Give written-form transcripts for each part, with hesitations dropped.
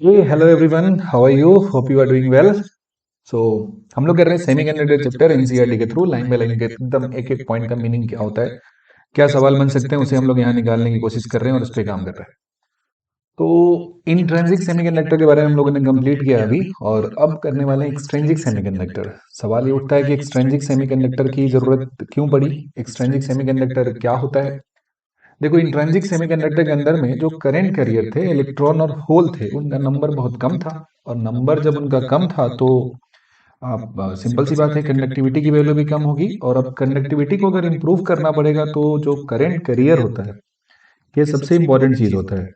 Hey, hello everyone. How are you? Hope you are doing well. So हम लोग कर रहे हैं सेमीकंडक्टर चैप्टर एनसीईआरटी के थ्रू लाइन बाय लाइन के एकदम एक एक पॉइंट का मीनिंग क्या होता है, क्या सवाल बन सकते हैं, उसे हम लोग यहाँ निकालने की कोशिश कर रहे हैं और उस पर काम कर रहे हैं। तो इंट्रिंसिक सेमीकंडक्टर के बारे में हम लोगों ने कंप्लीट किया अभी, और अब करने वाले हैं एक्सट्रिंसिक सेमीकंडक्टर। सवाल ये उठता है कि एक्सट्रिंसिक सेमीकंडक्टर की जरूरत क्यों पड़ी, एक्सट्रिंसिक सेमीकंडक्टर क्या होता है। देखो, इंट्रिंसिक सेमीकंडक्टर के अंदर में जो करंट कैरियर थे, इलेक्ट्रॉन और होल थे, उनका नंबर बहुत कम था। और नंबर जब उनका कम था तो आप सिंपल सी बात है, कंडक्टिविटी की वैल्यू भी कम होगी। और अब कंडक्टिविटी को अगर इम्प्रूव करना पड़ेगा तो जो करंट कैरियर होता है, ये सबसे इंपॉर्टेंट चीज होता है।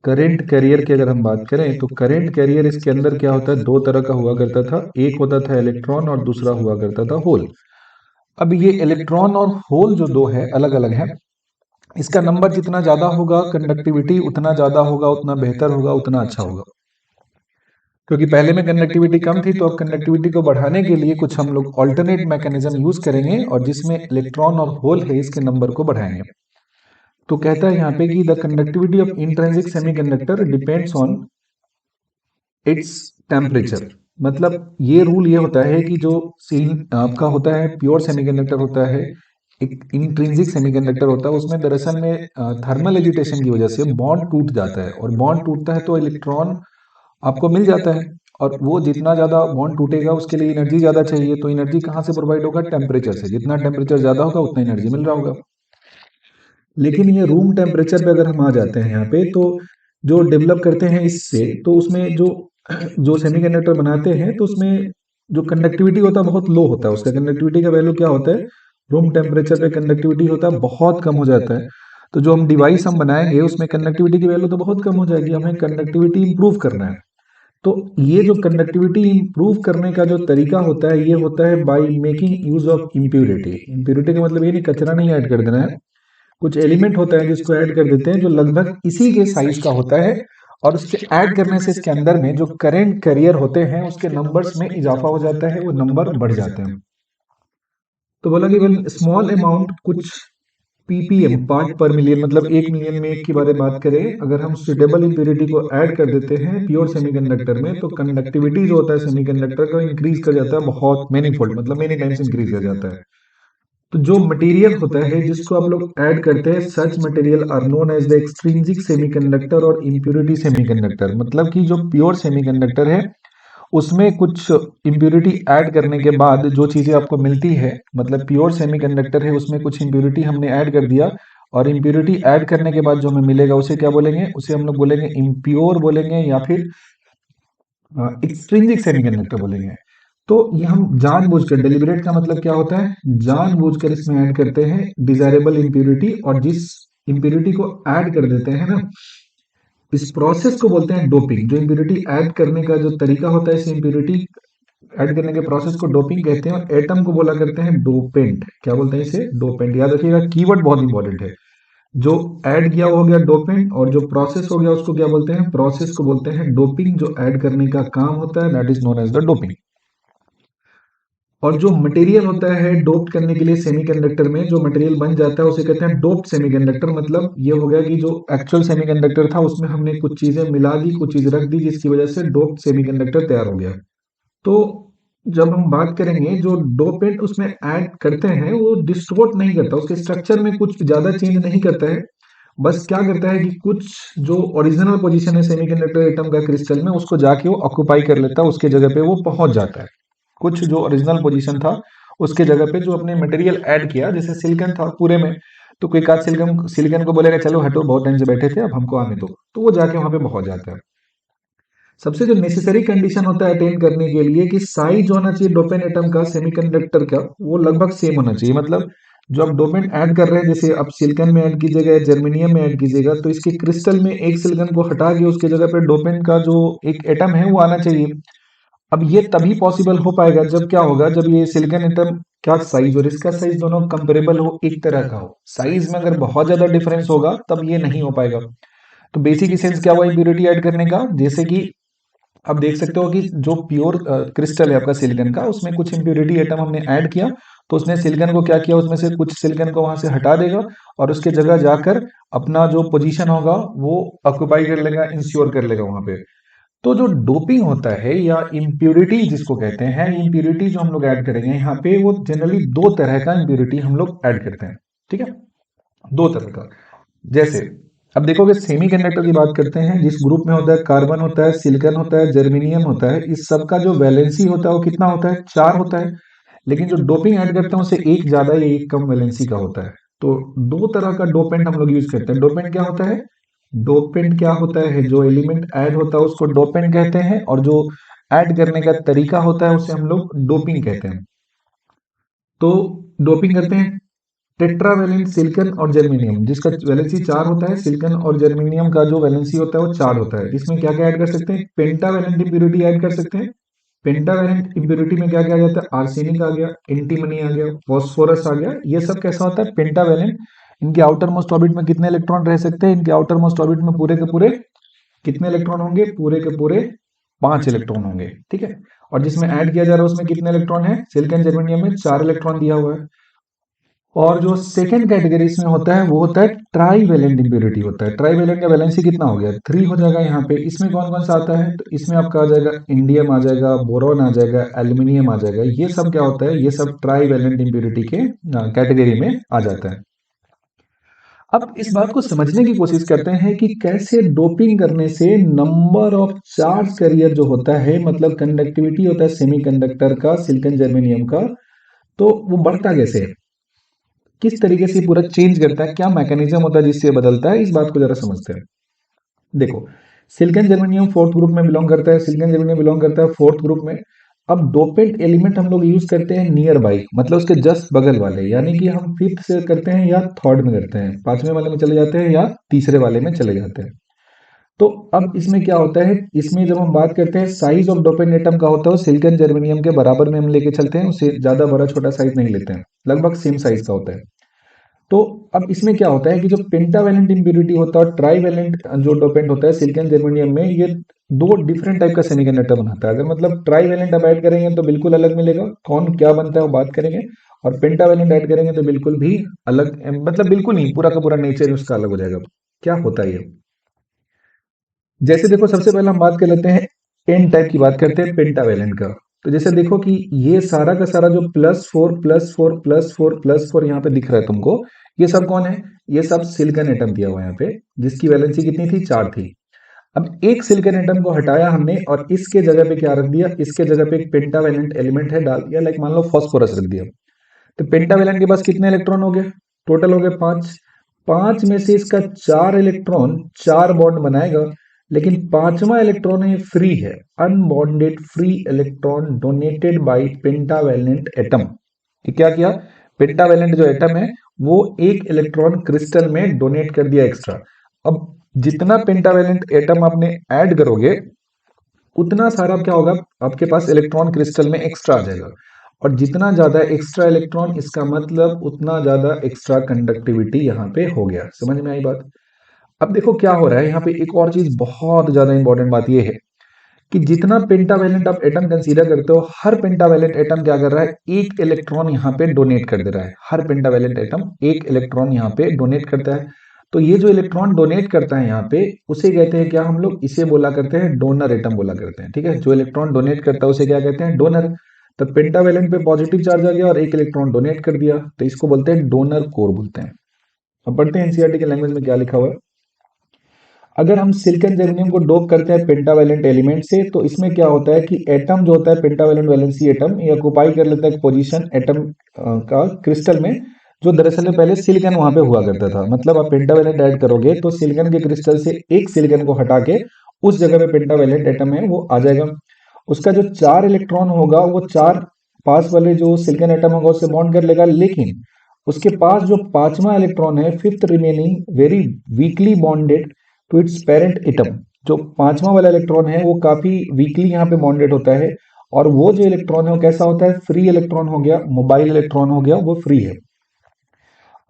करंट कैरियर की अगर हम बात करें तो करंट कैरियर इसके अंदर क्या होता है, दो तरह का हुआ करता था। एक होता था इलेक्ट्रॉन और दूसरा हुआ करता था होल। अब ये इलेक्ट्रॉन और होल जो दो है अलग अलग है। इसका नंबर जितना ज्यादा होगा, कंडक्टिविटी उतना ज्यादा होगा, उतना बेहतर होगा, उतना अच्छा होगा। क्योंकि पहले में कंडक्टिविटी कम थी, तो अब कंडक्टिविटी को बढ़ाने के लिए कुछ हम लोग ऑल्टरनेट मैकेनिज्म यूज करेंगे, और जिसमें इलेक्ट्रॉन और होल है इसके नंबर को बढ़ाएंगे। तो कहता है यहाँ पे कि the conductivity of intrinsic semiconductor depends on its temperature. मतलब ये रूल ये होता है कि जो सीन आपका होता है प्योर सेमीकंडक्टर होता है, एक इंट्रिंसिक सेमीकंडक्टर होता है, उसमें दरअसल में थर्मल एजिटेशन की वजह से बॉन्ड टूट जाता है। और बॉन्ड टूटता है तो इलेक्ट्रॉन आपको मिल जाता है। और वो जितना ज्यादा बॉन्ड टूटेगा उसके लिए एनर्जी ज्यादा चाहिए। तो एनर्जी कहाँ से प्रोवाइड होगा, टेम्परेचर से। जितना टेम्परेचर ज्यादा होगा उतना एनर्जी मिल रहा होगा। लेकिन ये रूम टेम्परेचर पे अगर हम आ जाते हैं यहाँ पे, तो जो डेवलप करते हैं इससे, तो उसमें जो जो सेमीकंडक्टर बनाते हैं तो उसमें जो कंडक्टिविटी होता है बहुत लो होता है। उसका कंडक्टिविटी का वैल्यू क्या होता है, रूम टेम्परेचर पे कंडक्टिविटी होता है बहुत कम हो जाता है। तो जो हम डिवाइस हम बनाएंगे उसमें कंडक्टिविटी की वैल्यू तो बहुत कम हो जाएगी, हमें कंडक्टिविटी इंप्रूव करना है। तो ये जो कंडक्टिविटी इंप्रूव करने का जो तरीका होता है, ये होता है by making use of impurity. Impurity का मतलब ये नहीं कचरा नहीं ऐड कर देना है, कुछ एलिमेंट होता है जिसको ऐड कर देते हैं जो लगभग इसी के साइज का होता है। और उसके ऐड करने से इसके अंदर में जो करंट कैरियर होते हैं उसके नंबर्स में इजाफा हो जाता है, वो नंबर बढ़ जाते हैं। तो बोला कि वेल स्मॉल अमाउंट, कुछ पीपीएम पार्ट पर मिलियन, मतलब 1 मिलियन में एक की बारे बात करें, अगर हम सुटेबल इम्प्योरिटी को ऐड कर देते हैं प्योर सेमीकंडक्टर में, तो कंडक्टिविटी जो होता है सेमीकंडक्टर का इंक्रीज कर जाता है बहुत मेनी फोल्ड, मतलब मेनी टाइम्स इंक्रीज कर जाता है। तो जो मटेरियल होता है जिसको आप लोग ऐड करते हैं, such material are known as the extrinsic semiconductor or impurity semiconductor. मतलब कि जो प्योर सेमीकंडक्टर है उसमें कुछ इम्प्योरिटी ऐड करने के बाद जो चीजें आपको मिलती है, मतलब प्योर सेमीकंडक्टर है उसमें कुछ इम्प्योरिटी हमने ऐड कर दिया, और इम्प्योरिटी ऐड करने के बाद जो हमें मिलेगा उसे क्या बोलेंगे, उसे हम लोग बोलेंगे इम्प्योर बोलेंगे, या फिर एक्सट्रिंसिक सेमीकंडक्टर बोलेंगे। तो ये हम जानबूझकर, डेलिबरेट का मतलब क्या होता है, जानबूझकर इसमें ऐड करते हैं डिजायरेबल इम्प्योरिटी। और जिस इम्प्योरिटी को ऐड कर देते हैं ना, इस प्रोसेस को बोलते हैं डोपिंग। जो इम्प्योरिटी ऐड करने का जो तरीका होता है, इस इम्प्योरिटी ऐड करने के प्रोसेस को डोपिंग कहते हैं। और एटम को बोला करते हैं डोपेंट। क्या बोलते हैं इसे, डोपेंट। याद रखिएगा, कीवर्ड बहुत इंपॉर्टेंट है। जो ऐड किया वो हो गया डोपेंट, और जो प्रोसेस हो गया उसको क्या बोलते हैं, प्रोसेस को बोलते हैं डोपिंग। जो ऐड करने का काम होता है that is known as the doping. और जो मटेरियल होता है डोप करने के लिए सेमीकंडक्टर में जो मटेरियल बन जाता है उसे कहते हैं डोप्ड सेमीकंडक्टर। मतलब ये हो गया कि जो एक्चुअल सेमीकंडक्टर था उसमें हमने कुछ चीजें मिला दी, कुछ चीज रख दी, जिसकी वजह से डोप्ड सेमीकंडक्टर तैयार हो गया। तो जब हम बात करेंगे जो डोपेंट उसमें ऐड करते हैं, वो डिस्टोर्ट नहीं करता, उसके स्ट्रक्चर में कुछ ज्यादा चेंज नहीं करता है। बस क्या करता है कि कुछ जो ओरिजिनल पोजीशन है सेमीकंडक्टर एटम का क्रिस्टल में, उसको जाके वो ऑक्यूपाई कर लेता है, उसके जगह पे वो पहुंच जाता है। कुछ जो ओरिजिनल पोजीशन था उसके जगह पे जो अपने मटेरियल ऐड किया, जैसे सिलिकॉन था पूरे में, तो कोई का सिलिकॉन सिलिकॉन को बोलेगा चलो हटो, बहुत टाइम से बैठे थे, अब हमको आने दो, तो वो जाके वहां पे पहुंच जाता है। सबसे जो नेसेसरी कंडीशन होता है अटेन करने के लिए, कि साइज होना चाहिए डोपेन एटम का सेमीकंडक्टर का, वो लगभग सेम होना चाहिए। मतलब जो आप डोपेन ऐड कर रहे हैं, जैसे आप सिलिकॉन में ऐड कीजिएगा, जर्मेनियम में ऐड कीजिएगा, तो इसके क्रिस्टल में एक सिलिकॉन को हटा के उसके जगह पे डोपेन का जो एक एटम है वो आना चाहिए। अब ये तभी पॉसिबल हो पाएगा जब क्या होगा, जब ये सिलिकॉन एटम का साइज और इसका साइज दोनों कंपेरेबल हो, एक तरह का हो। साइज में अगर बहुत ज्यादा डिफरेंस होगा तब ये नहीं हो पाएगा। तो बेसिक इसेंस क्या हुआ इम्प्योरिटी ऐड करने का, जैसे कि अब देख सकते हो कि जो प्योर क्रिस्टल है आपका सिलिकॉन का, उसमें कुछ इम्प्योरिटी एटम हमने ऐड किया, तो उसने सिलिकॉन को क्या किया, उसमें से कुछ सिलिकॉन को वहां से हटा देगा और उसके जगह जाकर अपना जो पोजीशन होगा वो ऑक्युपाई कर लेगा, इंश्योर कर लेगा वहां पे। तो जो डोपिंग होता है या इम्प्योरिटी जिसको कहते हैं, इम्प्योरिटी जो हम लोग ऐड करेंगे यहाँ पे, वो जनरली दो तरह का इम्प्योरिटी हम लोग ऐड करते हैं, ठीक है, दो तरह का। जैसे अब देखोगे सेमीकंडक्टर की बात करते हैं, जिस ग्रुप में होता है कार्बन होता है, सिलिकॉन होता है, जर्मेनियम होता है, इस सब का जो वैलेंसी होता है वो कितना होता है, 4 होता है। लेकिन जो डोपिंग ऐड करते हैं उससे एक ज्यादा या एक कम वैलेंसी का होता है। तो दो तरह का डोपेंट हम लोग यूज करते हैं। डोपेंट क्या होता है, डोपेंट क्या होता है, जो एलिमेंट ऐड होता है उसको डोपेंट कहते हैं, और जो ऐड करने का तरीका होता है उसे हम लोग डोपिंग कहते हैं। तो डोपिंग करते हैं टेट्रावेलेंट सिलिकॉन और जर्मेनियम, जिसका वैलेंसी 4 होता है। सिलिकॉन और जर्मेनियम का जो वैलेंसी होता है वो 4 होता है। इसमें क्या क्या ऐड कर सकते हैं, पेंटावेलेंट इंप्योरिटी ऐड कर सकते हैं। पेंटावेलेंट इंप्योरिटी में क्या क्या आ जाता है, आर्सेनिक आ गया, एंटीमनी आ गया, फास्फोरस आ गया। ये सब कैसा होता है, पेंटावेलेंट। इनके आउटर मोस्ट ऑर्बिट में कितने इलेक्ट्रॉन रह सकते हैं, इनके आउटर मोस्ट ऑर्बिट में पूरे के पूरे कितने इलेक्ट्रॉन होंगे, पूरे के पूरे 5 इलेक्ट्रॉन होंगे, ठीक है। और जिसमें ऐड किया जा रहा है उसमें कितने इलेक्ट्रॉन है, सिलिकॉन जर्मेनियम में 4 इलेक्ट्रॉन दिया हुआ है। और जो सेकंड कैटेगरी इसमें होता है वो होता है ट्राईवेलेंट इंप्योरिटी होता है। ट्राईवेलेंट का वैलेंसी कितना हो गया, 3 हो जाएगा यहाँ पे। इसमें कौन कौन सा आता है, तो इसमें आपका आ जाएगा इंडियम आ जाएगा, बोरॉन आ जाएगा, एल्यूमिनियम आ जाएगा। ये सब क्या होता है, ये सब ट्राईवेलेंट इंप्योरिटी के कैटेगरी में आ जाता है। अब इस बात को समझने की कोशिश करते हैं कि कैसे डोपिंग करने से नंबर ऑफ चार्ज कैरियर जो होता है, मतलब कंडक्टिविटी होता है सेमीकंडक्टर का, सिलिकॉन जर्मेनियम का, तो वो बढ़ता कैसे है, किस तरीके से पूरा चेंज करता है, क्या मैकेनिज्म होता है जिससे बदलता है, इस बात को जरा समझते हैं। देखो, सिलिकॉन जर्मेनियम फोर्थ ग्रुप में बिलोंग करता है, सिलिकॉन जर्मेनियम बिलोंग करता है फोर्थ ग्रुप में। अब डोपेंट एलिमेंट हम लोग यूज करते हैं नियर बाई, मतलब उसके जस्ट बगल वाले, यानी कि हम फिफ्थ से करते हैं या थर्ड में करते हैं, पांचवें वाले में चले जाते हैं या तीसरे वाले में चले जाते हैं। तो अब इसमें क्या होता है, इसमें जब हम बात करते हैं साइज ऑफ डोपेंट एटम का होता है, सिलिकॉन जर्मेनियम के बराबर में हम लेके चलते हैं, उससे ज्यादा बड़ा छोटा साइज नहीं लेते हैं, लगभग सेम साइज का होता है। तो अब इसमें क्या होता है कि जो पेंटावेलेंट इंप्योरिटी होता है और ट्राईवेलेंट जो डोपेंट होता है सिलिकॉन जर्मेनियम में, ये दो डिफरेंट टाइप का सेमीकंडक्टर बनाता है। अगर मतलब ट्राईवेलेंट अब ऐड करेंगे तो बिल्कुल अलग मिलेगा, कौन क्या बनता है वो बात करेंगे। और पेंटावेलेंट ऐड करेंगे तो बिल्कुल भी अलग, मतलब बिल्कुल नहीं, पूरा का पूरा नेचर उसका अलग हो जाएगा। क्या होता है ये, जैसे देखो सबसे पहले हम बात कर लेते हैं एन टाइप की, बात करते हैं पेंटावेलेंट का। तो जैसे देखो कि ये सारा का सारा जो +4 +4 +4 +4 यहाँ पे दिख रहा है तुमको, ये सब कौन है, ये सब सिलिकॉन एटम दिया हुआ है यहाँ पे, जिसकी वैलेंसी कितनी थी, 4 थी। अब एक सिलिकॉन एटम को हटाया हमने और इसके जगह पे क्या रख दिया, इसके जगह पे एक पेंटावेलेंट एलिमेंट है डाल दिया, लाइक मान लो फास्फोरस रख दिया। तो पेंटावेलेंट के पास कितने इलेक्ट्रॉन हो गए, टोटल हो गए 5। 5 में से इसका 4 इलेक्ट्रॉन 4 बॉन्ड बनाएगा, लेकिन पांचवा इलेक्ट्रॉन है फ्री है, unbonded free electron donated bye pentavalent atom. क्या किया, पेंटावेलेंट जो एटम है वो एक इलेक्ट्रॉन क्रिस्टल में डोनेट कर दिया एक्स्ट्रा। अब जितना पेंटावेलेंट एटम आपने ऐड करोगे उतना सारा क्या होगा, आपके पास इलेक्ट्रॉन क्रिस्टल में एक्स्ट्रा आ जाएगा। और जितना ज्यादा एक्स्ट्रा इलेक्ट्रॉन, इसका मतलब उतना ज्यादा एक्स्ट्रा कंडक्टिविटी यहाँ पे हो गया। समझ में आई बात। अब देखो क्या हो रहा है यहाँ पे, एक और चीज बहुत ज्यादा इंपॉर्टेंट बात ये है कि जितना पेंटावेलेंट आप एटम कंसीडर करते हो, हर पेंटावेलेंट एटम क्या कर रहा है, एक इलेक्ट्रॉन यहाँ पे डोनेट कर दे रहा है। हर पेंटावेलेंट एटम एक इलेक्ट्रॉन यहाँ पे डोनेट करता है। तो ये जो इलेक्ट्रॉन डोनेट करता है यहाँ पे, उसे कहते हैं क्या, हम लोग इसे बोला करते हैं डोनर एटम बोला करते हैं, ठीक है। जो इलेक्ट्रॉन डोनेट करता है उसे क्या कहते हैं, डोनर। तो पेंटावेलेंट पे पॉजिटिव चार्ज आ गया और एक इलेक्ट्रॉन डोनेट कर दिया, तो इसको बोलते हैं डोनर कोर बोलते हैं। अब पढ़ते हैं एनसीईआरटी के लैंग्वेज में क्या लिखा हुआ है। अगर हम सिलिकॉन जर्मेनियम को डोप करते हैं पेंटावेलेंट एलिमेंट से, तो इसमें क्या होता है कि एटम जो होता है पेंटावेलेंट वैलेंसी एटम, ये ऑक्युपाई कर लेता है एक पोजीशन एटम का क्रिस्टल में, जो दरअसल में पहले सिलिकॉन वहां पे हुआ करता था। मतलब आप पेंटावेलेंट ऐड करोगे तो सिलिकॉन के क्रिस्टल से एक सिलिकॉन को हटा के उस जगह पे पेंटावेलेंट एटम है वो आ जाएगा। उसका जो 4 इलेक्ट्रॉन होगा वो 4 पास वाले जो सिलिकॉन एटम होगा उससे बॉन्ड कर लेगा, लेकिन उसके पास जो पांचवा इलेक्ट्रॉन है, fifth remaining very weakly bonded to its parent atom, जो पांचवा वाला इलेक्ट्रॉन है वो काफी वीकली यहाँ पे बॉन्डेड होता है। और वो जो इलेक्ट्रॉन है वो कैसा होता है, फ्री इलेक्ट्रॉन हो गया, मोबाइल इलेक्ट्रॉन हो गया, वो फ्री है।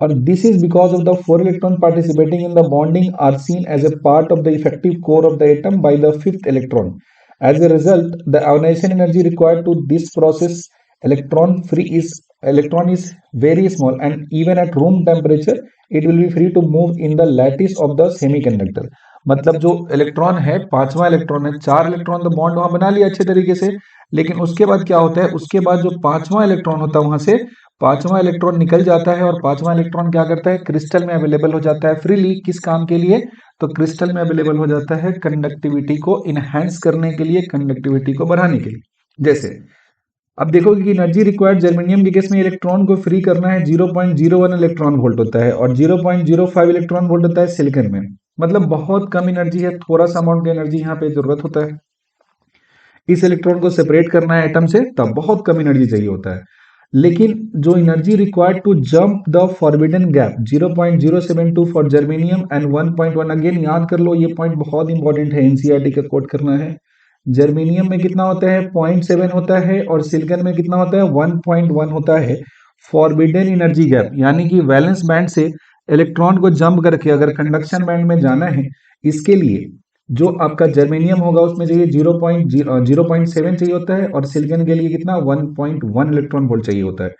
और this is because of the 4 electron participating in the bonding are seen as a part of the effective core of the atom by the fifth electron. As a result the ionisation energy required to this process electron free is electron is very small and even at room temperature it will be free to move in the lattice of the semiconductor. मतलब जो electron है, पांचवा electron है, चार electron तो bond वहां बना लिया अच्छे तरीके से, लेकिन उसके बाद क्या होता है, उसके बाद जो पांचवा इलेक्ट्रॉन होता है वहां से पांचवा इलेक्ट्रॉन निकल जाता है और पांचवा इलेक्ट्रॉन क्या करता है, क्रिस्टल में अवेलेबल हो जाता है फ्रीली। किस काम के लिए? तो क्रिस्टल में अवेलेबल हो जाता है कंडक्टिविटी को इनहेंस करने के लिए, कंडक्टिविटी को बढ़ाने के लिए। जैसे अब देखोगे कि एनर्जी रिक्वायर्ड जर्मेनियम के केस में इलेक्ट्रॉन को फ्री करना है 0.01 इलेक्ट्रॉन वोल्ट होता है और 0.05 इलेक्ट्रॉन वोल्ट होता है सिलिकॉन में। मतलब बहुत कम एनर्जी है, थोड़ा सा अमाउंट की एनर्जी यहाँ पे जरूरत होता है। इस इलेक्ट्रॉन को सेपरेट करना है एटम से तब बहुत कम एनर्जी चाहिए होता है। लेकिन जो energy required to jump the forbidden gap 0.072 for germanium and 1.1, again याद कर लो, ये पॉइंट बहुत इंपॉर्टेंट है, एनसीईआरटी का कोट करना है। जर्मेनियम में कितना होता है? 0.7 होता है और सिलिकॉन में कितना होता है? 1.1 होता है। फॉरबिडन एनर्जी गैप यानी कि वैलेंस बैंड से इलेक्ट्रॉन को जंप करके अगर कंडक्शन बैंड में जाना है, इसके लिए जो आपका जर्मेनियम होगा उसमें चाहिए 0.7 चाहिए होता है और सिलिकॉन के लिए कितना? 1.1 इलेक्ट्रॉन वोल्ट चाहिए होता है।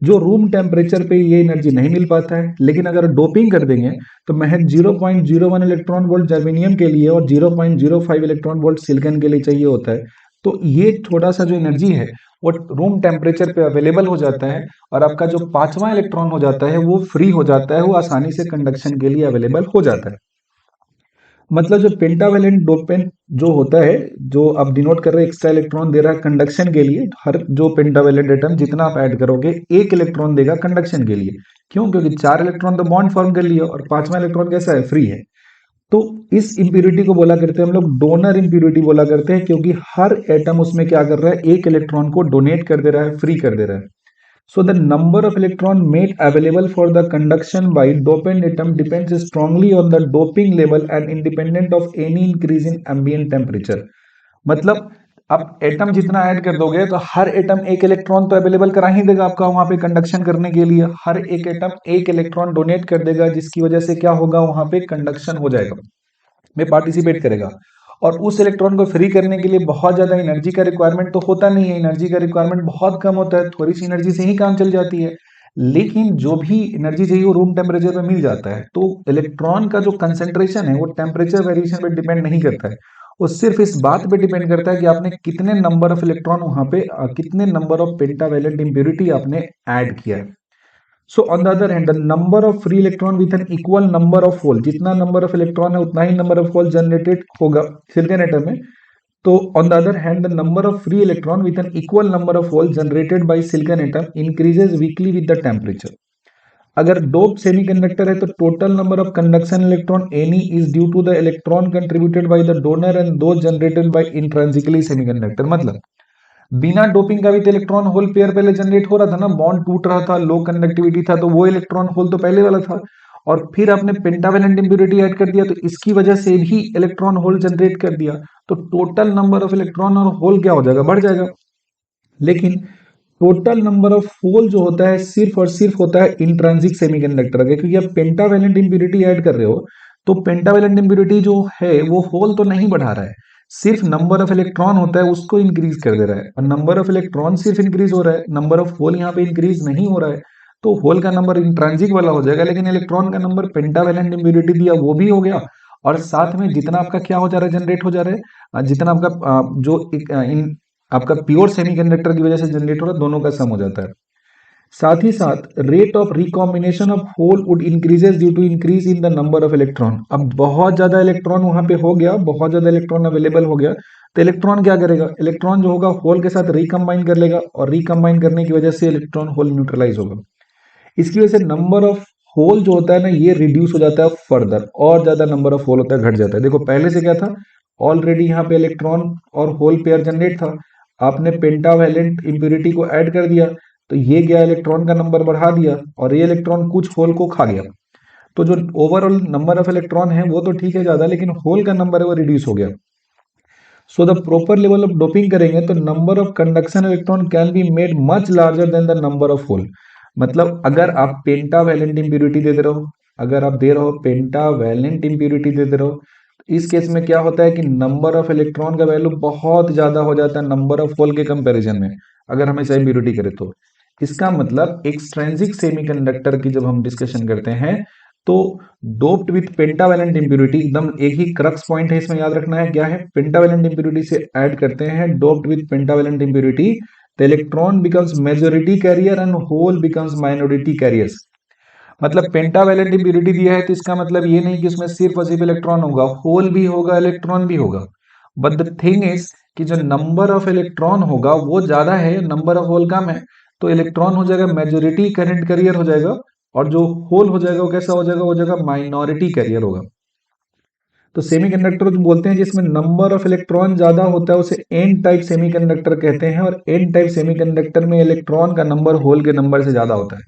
जो रूम टेम्परेचर पे ये एनर्जी नहीं मिल पाता है, लेकिन अगर डोपिंग कर देंगे तो महज 0.01 इलेक्ट्रॉन वोल्ट जर्मेनियम के लिए और 0.05 इलेक्ट्रॉन वोल्ट सिलिकॉन के लिए चाहिए होता है। तो ये थोड़ा सा जो एनर्जी है वो रूम टेम्परेचर पे अवेलेबल हो जाता है और आपका जो पांचवा इलेक्ट्रॉन हो जाता है वो फ्री हो जाता है, वो आसानी से कंडक्शन के लिए अवेलेबल हो जाता है। मतलब जो पेंटावेलेंट डोपेंट जो होता है, जो आप डिनोट कर रहे हैं एक्स्ट्रा इलेक्ट्रॉन दे रहा है कंडक्शन के लिए, हर जो पेंटावेलेंट एटम जितना आप ऐड करोगे एक इलेक्ट्रॉन देगा कंडक्शन के लिए। क्यों? क्योंकि चार इलेक्ट्रॉन तो बॉन्ड फॉर्म कर लिया और पांचवा इलेक्ट्रॉन कैसा है? फ्री है। तो इस इंप्यूरिटी को बोला करते हैं हम लोग डोनर इंप्यूरिटी बोला करते हैं, क्योंकि हर एटम उसमें क्या कर रहा है? एक इलेक्ट्रॉन को डोनेट कर दे रहा है, फ्री कर दे रहा है। So the number of electron made available for the conduction by dopant atom depends strongly on the doping level and independent of any increase in ambient temperature. मतलब आप एटम जितना ऐड कर दोगे तो हर एटम एक इलेक्ट्रॉन तो available करा ही देगा आपका वहां पे कंडक्शन करने के लिए। हर एक एटम एक इलेक्ट्रॉन डोनेट कर देगा जिसकी वजह से क्या होगा? वहां पे कंडक्शन हो जाएगा, में पार्टिसिपेट करेगा। और उस इलेक्ट्रॉन को फ्री करने के लिए बहुत ज्यादा एनर्जी का रिक्वायरमेंट तो होता नहीं है, एनर्जी का रिक्वायरमेंट बहुत कम होता है, थोड़ी सी एनर्जी से ही काम चल जाती है। लेकिन जो भी एनर्जी चाहिए वो रूम टेम्परेचर पे मिल जाता है। तो इलेक्ट्रॉन का जो कंसेंट्रेशन है वो टेम्परेचर वेरिएशन पे डिपेंड नहीं करता है, वो सिर्फ इस बात पे डिपेंड करता है कि आपने कितने नंबर ऑफ इलेक्ट्रॉन वहां पे कितने नंबर ऑफ पेंटावेलेंट इम्प्योरिटी आपने ऐड किया है। So on the other hand, the number of free electron with an equal number of hole, जितना number of electron है उतना ही number of hole generated होगा सिलिकॉन एटम में। तो on the other hand, the number of free electron with an equal number of hole generated by silicon atom increases weekly with the temperature. अगर dope semiconductor है तो total number of conduction electron any is due to the electron contributed by the donor and those generated by intrinsically semiconductor. मतलब बिना doping का भी तो electron hole pair पहले generate हो रहा था ना, बॉन्ड टूट रहा था, लो कंडक्टिविटी था, तो वो इलेक्ट्रॉन होल तो पहले वाला था। और फिर आपने पेंटावेलेंट इंप्योरिटी ऐड कर दिया तो इसकी वजह से भी इलेक्ट्रॉन होल जनरेट कर दिया, तो टोटल नंबर ऑफ इलेक्ट्रॉन और होल क्या हो जाएगा? बढ़ जाएगा। लेकिन टोटल नंबर ऑफ होल जो होता है सिर्फ और सिर्फ होता है इंट्रिंसिक सेमीकंडक्टर का, क्योंकि आप पेंटावेलेंट इंप्योरिटी ऐड कर रहे हो तो पेंटावेलेंट इंप्योरिटी जो है वो होल तो नहीं बढ़ा रहा है, सिर्फ नंबर ऑफ इलेक्ट्रॉन होता है उसको इंक्रीज कर दे रहा है। और नंबर ऑफ इलेक्ट्रॉन सिर्फ इंक्रीज हो रहा है, नंबर ऑफ होल यहाँ पे इंक्रीज नहीं हो रहा है। तो होल का नंबर इंट्रिंसिक वाला हो जाएगा, लेकिन इलेक्ट्रॉन का नंबर पेंटावेलेंट इंप्योरिटी दिया वो भी हो गया, और साथ में जितना आपका क्या हो जा रहा है? जनरेट हो जा रहा है, जितना आपका जो आपका प्योर सेमीकंडक्टर की वजह से जनरेट हो रहा है, दोनों का सम हो जाता है। साथ ही साथ rate of recombination of hole would increases due to increase in the number of electron. अब बहुत ज्यादा इलेक्ट्रॉन वहां पे हो गया, बहुत ज्यादा इलेक्ट्रॉन अवेलेबल हो गया, तो इलेक्ट्रॉन क्या करेगा? इलेक्ट्रॉन जो होगा होल के साथ रिकम्बाइन कर लेगा और रिकम्बाइन करने की वजह से इलेक्ट्रॉन होल न्यूट्रलाइज होगा। इसकी वजह से नंबर ऑफ होल जो होता है ना ये रिड्यूस हो जाता है फर्दर, और ज्यादा नंबर ऑफ होल होता है, घट जाता है। देखो पहले से क्या था, ऑलरेडी यहाँ पे इलेक्ट्रॉन और होल पेयर जनरेट था, आपने पेंटावेलेंट इंप्योरिटी को ऐड कर दिया तो ये गया इलेक्ट्रॉन का नंबर बढ़ा दिया और ये इलेक्ट्रॉन कुछ होल को खा गया। तो जो ओवरऑल नंबर ऑफ इलेक्ट्रॉन है वो तो ठीक है ज्यादा, लेकिन होल का नंबर है वो रिड्यूस हो गया। So the proper level of doping करेंगे तो number of conduction electron can be made much larger than the number of hole. मतलब अगर आप पेंटावेलेंट इंप्योरिटी दे रहे हो, अगर आप दे रहे हो पेंटावेलेंट इंप्योरिटी दे रहे हो, तो इस केस में क्या होता है कि नंबर ऑफ इलेक्ट्रॉन का वैल्यू बहुत ज्यादा हो जाता है नंबर ऑफ होल के कंपैरिजन में, अगर हम ऐसा इंप्योरिटी करें तो। इसका मतलब एक्सट्रिंसिक सेमीकंडक्टर की जब हम डिस्कशन करते हैं तो डोप्ड विथ पेंटावेलेंट इंप्यूरिटी, एकदम एक ही क्रक्स पॉइंट है इसमें याद रखना है, क्या है, पेंटावेलेंट इंप्यूरिटी से ऐड करते हैं doped with pentavalent impurity, the electron becomes majority carrier and hole becomes minority carriers. मतलब पेंटावेलेंट इंप्यूरिटी दिया है तो इसका मतलब ये नहीं कि उसमें सिर्फ और सिर्फ इलेक्ट्रॉन होगा, होल भी होगा, इलेक्ट्रॉन भी होगा। बट द थिंग इज कि जो नंबर ऑफ इलेक्ट्रॉन होगा वो ज्यादा है, नंबर ऑफ होल कम है, तो इलेक्ट्रॉन हो जाएगा मेजोरिटी करंट कैरियर हो जाएगा, और जो होल हो जाएगा वो कैसा हो जाएगा माइनॉरिटी कैरियर होगा। तो सेमीकंडक्टर जो बोलते हैं जिसमें नंबर ऑफ इलेक्ट्रॉन ज्यादा होता है उसे एन टाइप सेमीकंडक्टर कहते हैं, और एन टाइप सेमीकंडक्टर में इलेक्ट्रॉन का नंबर होल के नंबर से ज्यादा होता है।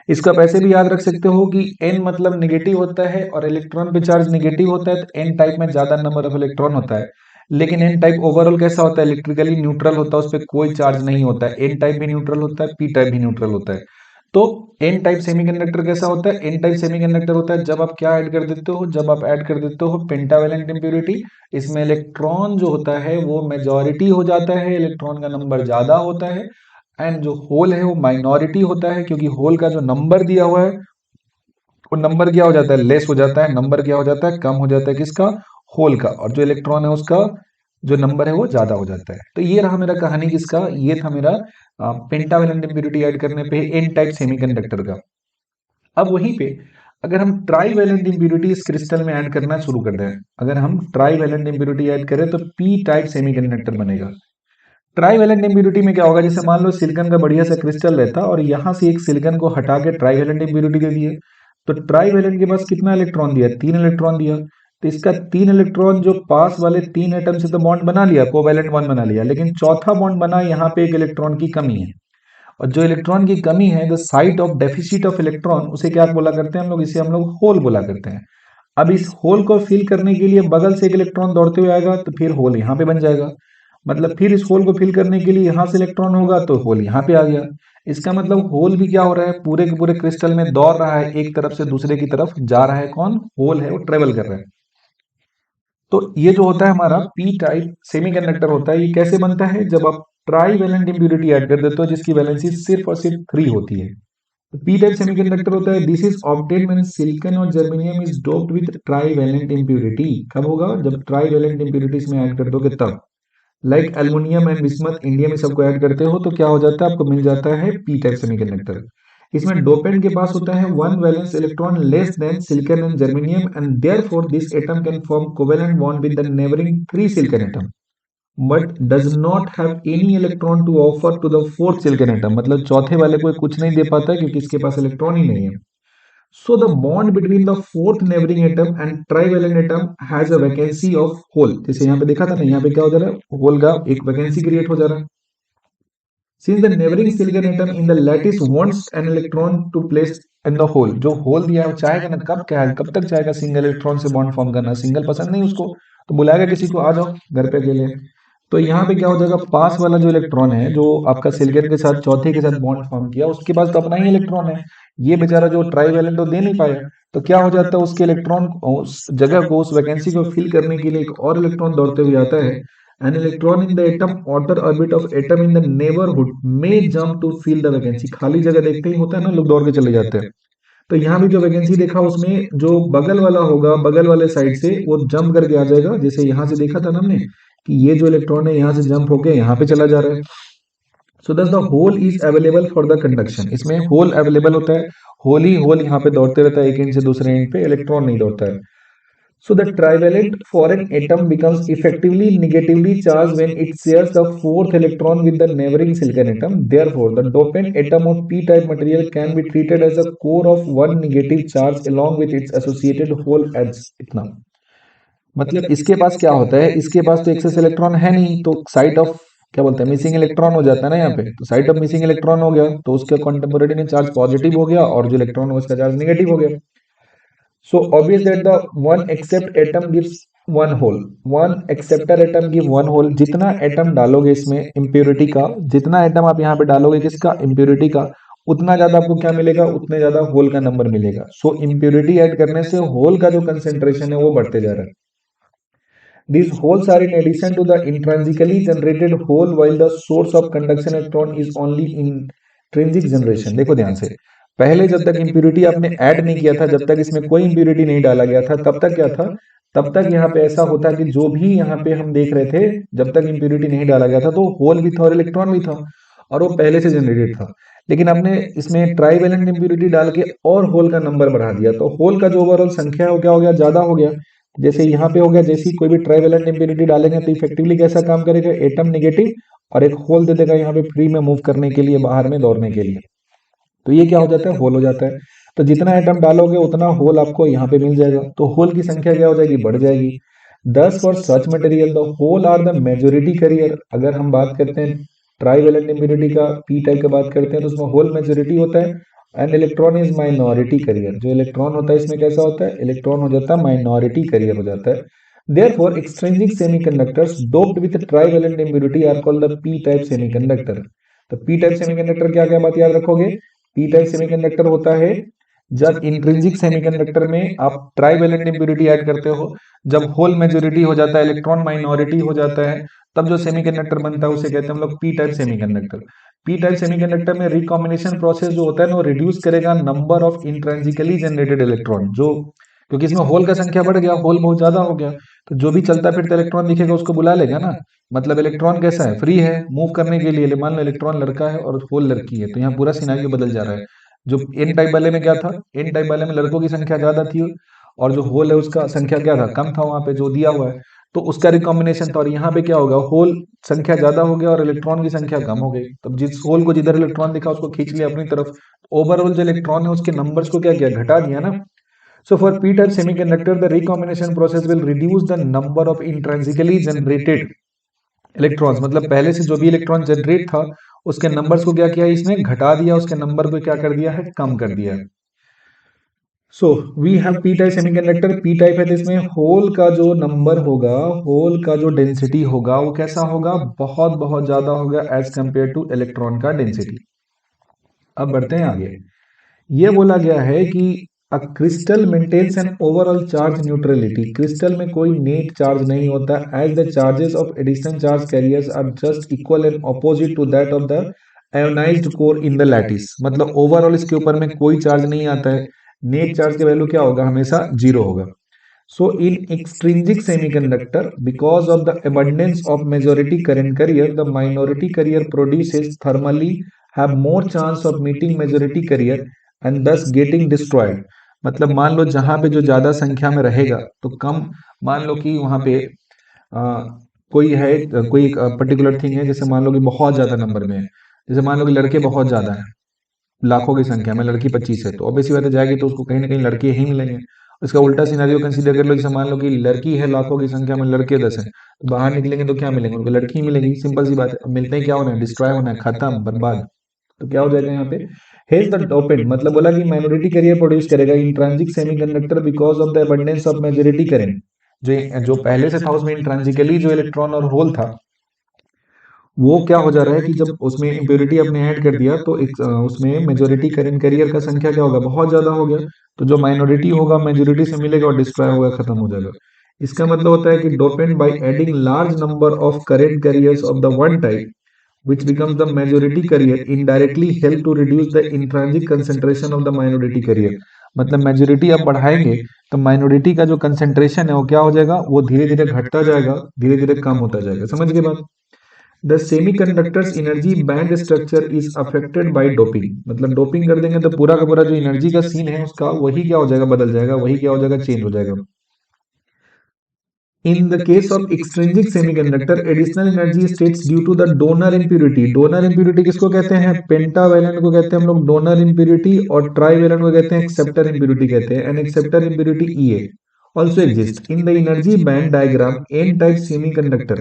इसको आप ऐसे भी याद रख सकते हो कि n मतलब नेगेटिव होता है और इलेक्ट्रॉन पे चार्ज नेगेटिव होता है, तो n टाइप में ज्यादा नंबर ऑफ इलेक्ट्रॉन होता है। लेकिन n टाइप ओवरऑल कैसा होता है, इलेक्ट्रिकली न्यूट्रल होता है, उस पर कोई चार्ज नहीं होता है। n टाइप भी न्यूट्रल होता है, p टाइप भी न्यूट्रल होता है। तो n टाइप सेमीकंडक्टर कैसा होता है, n टाइप सेमीकंडक्टर होता है जब आप क्या ऐड कर देते हो, जब आप ऐड कर देते हो पेंटावेलेंट इंप्यूरिटी। इसमें इलेक्ट्रॉन जो होता है वो मेजॉरिटी हो जाता है, इलेक्ट्रॉन का नंबर ज्यादा होता है, एंड जो होल है वो माइनॉरिटी होता है, क्योंकि होल का जो नंबर दिया हुआ है वो नंबर क्या हो जाता है, लेस हो जाता है, नंबर क्या हो जाता है, कम हो जाता है, किसका, होल का, और जो इलेक्ट्रॉन है उसका जो नंबर है वो ज्यादा हो जाता है। तो ये रहा मेरा कहानी किसका, ये था मेरा पेंटावेलेंट इंप्यूरिटी ऐड करने पे एन टाइप सेमीकंडक्टर का। अब वहीं पे अगर हम ट्राईवेलेंट इंप्यूरिटी इस क्रिस्टल में ऐड करना शुरू कर दें, अगर हम ट्राईवेलेंट इंप्यूरिटी ऐड करें तो पी टाइप सेमीकंडक्टर बनेगा। ट्राईवेलेंट इंप्यूरिटी में क्या होगा, जैसे मान लो सिलिकॉन का बढ़िया सा क्रिस्टल रहता और यहाँ से एक सिलिकॉन को हटा के ट्राईवेलेंट इंप्यूरिटी दे दिए, तो ट्राईवेलेंट के पास कितना इलेक्ट्रॉन दिया, 3 इलेक्ट्रॉन दिया। तो इसका 3 इलेक्ट्रॉन जो पास वाले 3 एटम से तो बॉन्ड बना लिया, कोवैलेंट बॉन्ड बना लिया, लेकिन चौथा बॉन्ड बना, यहाँ पे एक इलेक्ट्रॉन की कमी है। और जो इलेक्ट्रॉन की कमी है, the site of deficit of electron, उसे क्या बोला करते हैं हम लोग, इसे हम लोग होल बोला करते हैं। अब इस होल को फिल करने के लिए बगल से एक इलेक्ट्रॉन दौड़ते हुए आएगा तो फिर होल यहाँ पे बन जाएगा। मतलब फिर इस होल को फिल करने के लिए यहाँ से इलेक्ट्रॉन होगा तो होल यहाँ पे आ गया। इसका मतलब होल भी क्या हो रहा है, पूरे के पूरे क्रिस्टल में दौड़ रहा है, एक तरफ से दूसरे की तरफ जा रहा है, कौन, होल है, वो ट्रेवल कर रहा है। तो ये जो होता है हमारा पी टाइप सेमीकंडक्टर होता है, ये कैसे बनता है, जब आप ट्राईवेलेंट इंप्यूरिटी ऐड कर देते हो जिसकी वैलेंसी सिर्फ और सिर्फ 3 होती है। पी टाइप सेमीकंडक्टर होता है, this is obtained when silicon or germanium is doped with trivalent impurity. कब होगा, जब ट्राईवेलेंट इंप्यूरिटी इसमें ऐड कर दोगे तब। Like aluminium and bismuth, indium में सबको ऐड करते हो तो क्या हो जाता है, आपको मिल जाता है पी टाइप सेमीकंडक्टर। इसमें डोपेंट के पास होता है one valence electron less than silicon and germanium, and therefore this atom can form covalent bond with the neighbouring 3 silicon atom, but does not have any electron to offer to the fourth silicon atom. मतलब चौथे वाले को कुछ नहीं दे पाता है क्योंकि इसके पास इलेक्ट्रॉन ही नहीं है। So the bond between the fourth neighboring atom and trivalent atom has a vacancy of hole। जैसे यहाँ पे देखा था ना, यहाँ पे क्या हो जा रहा है, होल का एक वैकेंसी क्रिएट हो जा रहा है। Since the neighboring silicon atom in the lattice wants an electron to place in the hole, जो होल दिया है वो चाहेगा ना, कब क्या है, कब तक चाहेगा सिंगल इलेक्ट्रॉन से बॉन्ड फॉर्म करना, सिंगल पसंद नहीं उसको, तो बुलाएगा किसी को, आ जाओ घर पे अकेले। तो यहाँ पे क्या हो जाएगा, पास वाला जो इलेक्ट्रॉन है जो आपका सिलिकॉन के साथ चौथे के साथ बॉन्ड फॉर्म किया, उसके पास तो अपना ही इलेक्ट्रॉन है, ये बेचारा जो ट्राईवेलेंट तो दे नहीं पाया। तो क्या हो जाता है, उसके इलेक्ट्रॉन उस जगह को, उस वैकेंसी को फिल करने के लिए एक और इलेक्ट्रॉन दौड़ते हुए आता है। An electron in the atom outer orbit of atom in the neighborhood may jump to fill the vacancy। खाली जगह देखते ही होता है ना, लोग दौड़ के चले जाते हैं। तो यहाँ भी जो वैकेंसी देखा उसमें जो बगल वाला होगा, बगल वाले साइड से वो जंप करके आ जाएगा, जैसे यहाँ से देखा था ना हमने कि ये जो इलेक्ट्रॉन है यहाँ से जंप होके यहाँ पे चला जा रहा है। So thus the hole is available for the conduction, इसमें होल अवेलेबल होता है, होल ही होल यहाँ पे दौड़ते रहता है, एक एंड से दूसरे एंड पे, इलेक्ट्रॉन नहीं दौड़ता है। So the trivalent foreign atom becomes effectively negatively charged when it shares the fourth electron with the neighboring silicon atom. Therefore, the dopant atom of p-type material can be treated as a core of one negative charge along with its associated hole edge। इतना मतलब इसके पास क्या होता है, इसके पास तो access electron है नहीं, तो साइट ऑफ क्या बोलते हैं, मिसिंग इलेक्ट्रॉन हो जाता है ना यहाँ पे, तो साइट ऑफ मिसिंग इलेक्ट्रॉन हो गया, तो उसके कंटेम्पोरेरी में चार्ज पॉजिटिव हो गया और जो इलेक्ट्रॉन हो उसका चार्ज नेगेटिव हो गया। So obvious that the one accept atom gives one hole, one acceptor atom give one hole। जितना एटम डालोगे इसमें इम्प्योरिटी का, जितना एटम आप यहाँ पे डालोगे किसका, इम्प्योरिटी का, उतना ज्यादा आपको क्या मिलेगा, उतने ज्यादा होल का नंबर मिलेगा। सो इम्प्योरिटी ऐड करने से होल का जो कंसेंट्रेशन है वो बढ़ते जा रहा है। These holes are in addition to the intrinsically generated hole, while the source of conduction electron is only extrinsic generation. देखो ध्यान से, पहले जब तक इम्प्यूरिटी आपने ऐड नहीं किया था, जब तक इसमें कोई इम्प्यूरिटी नहीं डाला गया था, तब तक क्या था, तब तक यहाँ पे ऐसा होता कि जो भी यहाँ पे हम देख रहे थे, जब तक इम्प्यूरिटी नहीं डाला गया था तो होल भी था और इलेक्ट्रॉन भी था, और वो पहले से जनरेटेड था। लेकिन आपने इसमें ट्राइवेलेंट इम्प्यूरिटी डाल के और होल का नंबर बढ़ा दिया, तो होल का जो ओवरऑल संख्या है वो क्या हो गया, ज्यादा हो गया। जैसे यहाँ पे हो गया, जैसे ही कोई भी ट्राइवेलेंट इम्प्यूरिटी डालेंगे तो इफेक्टिवली कैसा काम करेगा, एटम नेगेटिव और एक होल दे देगा यहाँ पे फ्री में मूव करने के लिए, बाहर में दौड़ने के लिए। तो ये क्या हो जाता है, होल हो जाता है। तो जितना एटम डालोगे उतना होल आपको यहाँ पे मिल जाएगा, तो होल की संख्या क्या हो जाएगी, बढ़ जाएगी। Thus for such material the hole are the majority carrier. अगर हम बात करते हैं ट्राइवेलेंट इम्प्यूरिटी का, पी टाइप का बात करते हैं, तो उसमें होल मेजोरिटी होता है and electron is minority carrier. जो इलेक्ट्रॉन होता है इसमें कैसा होता है, इलेक्ट्रॉन हो जाता है माइनॉरिटी कैरियर हो जाता है। Therefore, extrinsic semiconductors doped with trivalent impurity are called the p-type semiconductor। तो p-type semiconductor क्या क्या बात याद रखोगे, p-type semiconductor होता है जब इंट्रिंसिक सेमीकंडक्टर में आप ट्राइवेलेंट इम्प्यूरिटी ऐड करते हो, जब होल मेजोरिटी हो जाता है, इलेक्ट्रॉन माइनॉरिटी हो जाता है, तब जो सेमीकंडक्टर बनता है उसे कहते हैं हम लोग P type semiconductor. P type semiconductor में रिकॉम्बिनेशन प्रोसेस जो होता है ना, वो रिड्यूस करेगा number of intrinsically generated electron, जो क्योंकि इसमें होल का संख्या बढ़ गया, होल बहुत ज्यादा हो गया, तो जो भी चलता फिरता इलेक्ट्रॉन दिखेगा उसको बुला लेगा ना। मतलब इलेक्ट्रॉन कैसा है, फ्री है मूव करने के लिए। मान लो इलेक्ट्रॉन लड़का है और होल लड़की है, तो यहाँ पूरा सिनारियो बदल जा रहा है। जो एन टाइप वाले में क्या था, एन टाइप वाले में लड़कों की संख्या ज्यादा थी और जो होल है उसका संख्या क्या था, कम था, वहां पे जो दिया हुआ है तो उसका रिकॉम्बिनेशन था। और यहाँ पे क्या होगा, होल संख्या ज्यादा हो गया और इलेक्ट्रॉन की संख्या कम हो गई, तब जिस होल को जिधर इलेक्ट्रॉन दिखा उसको खींच लिया अपनी तरफ, ओवरऑल जो इलेक्ट्रॉन है उसके नंबर्स को क्या किया, घटा दिया ना। So for p-type semiconductor, the recombination process will reduce the number of intrinsically generated electrons। मतलब पहले से जो भी इलेक्ट्रॉन जनरेट था उसके नंबर्स को क्या किया, इसने घटा दिया, उसके नंबर को क्या कर दिया है, कम कर दिया है। So we have P type semiconductor, P type है तो इसमें होल का जो नंबर होगा, होल का जो डेंसिटी होगा वो कैसा होगा, बहुत बहुत ज्यादा होगा एज कंपेयर टू इलेक्ट्रॉन का डेंसिटी। अब बढ़ते हैं आगे। ये बोला गया है कि a crystal maintains an overall charge neutrality. Crystal में कोई नेट चार्ज नहीं होता, as the charges of addition charge carriers are just equal and opposite to that of the ionized core in the lattice. मतलब overall इसके ऊपर में कोई charge नहीं आता है, नेट चार्ज की वैल्यू क्या होगा, हमेशा जीरो होगा। So in extrinsic semiconductor, because of the abundance of majority current carrier, the minority carrier produces thermally have more chance of meeting majority carrier and thus getting destroyed। मतलब मान लो जहां पे जो ज्यादा संख्या में रहेगा तो कम, मान लो कि वहां पे कोई है, कोई पर्टिकुलर थिंग है, जैसे मान लो कि बहुत ज्यादा नंबर में है, जैसे मान लो कि लड़के बहुत ज्यादा हैं, लाखों की संख्या में लड़की 25 है, तो ऑब्वियस बात है जाएगी तो उसको कहीं ना कहीं लड़के ही मिलेंगे। इसका उल्टा सिनेरियो कंसीडर कर लो, जैसे मान लो कि लड़की है लाखों की संख्या में, लड़के 10 हैं, तो बाहर निकलेंगे तो क्या मिलेंगे, उनको लड़की ही मिलेगी, सिंपल सी बात है। अब मिलते हैं क्या होना है, डिस्ट्रॉय होना है, खत्म, बर्बाद। तो क्या हो जाएगा यहाँ पे, हेज द डोपेंट, मतलब बोला कि माइनॉरिटी कैरियर प्रोड्यूस करेगा intrinsic semiconductor because of the abundance of majority current. जो जो पहले से था उसमें इंट्रांजिकली जो इलेक्ट्रॉन और होल था, वो क्या हो जा रहा है कि जब उसमें इम्प्योरिटी आपने ऐड कर दिया तो एक उसमें मेजोरिटी करंट कैरियर का संख्या क्या होगा, बहुत ज्यादा हो गया, तो जो माइनॉरिटी होगा मेजोरिटी से मिलेगा और डिस्ट्रॉय होगा, खत्म हो जाएगा। इसका मतलब होता है कि dopant by adding large number of current carriers of the one type which becomes the majority carrier indirectly help to reduce the intrinsic concentration of the minority carrier। मतलब मेजोरिटी आप बढ़ाएंगे तो माइनॉरिटी का जो कंसेंट्रेशन है वो क्या हो जाएगा, वो धीरे धीरे घटता जाएगा, धीरे धीरे कम होता जाएगा। समझ गए बात। The semiconductors energy band structure is affected by doping. मतलब डोपिंग कर देंगे तो पूरा का पूरा जो एनर्जी का सीन है उसका वही क्या हो जाएगा, बदल जाएगा, वही क्या हो जाएगा, चेंज हो जाएगा। In the case of extrinsic semiconductor, additional energy states due to the donor impurity। donor impurity किसको कहते हैं, पेंटावेलेंट को कहते हैं हम लोग donor impurity, और ट्राइवेलेंट को कहते हैं एक्सेप्टर impurity कहते हैं। and acceptor impurity EA also exists in the energy band diagram n type semiconductor।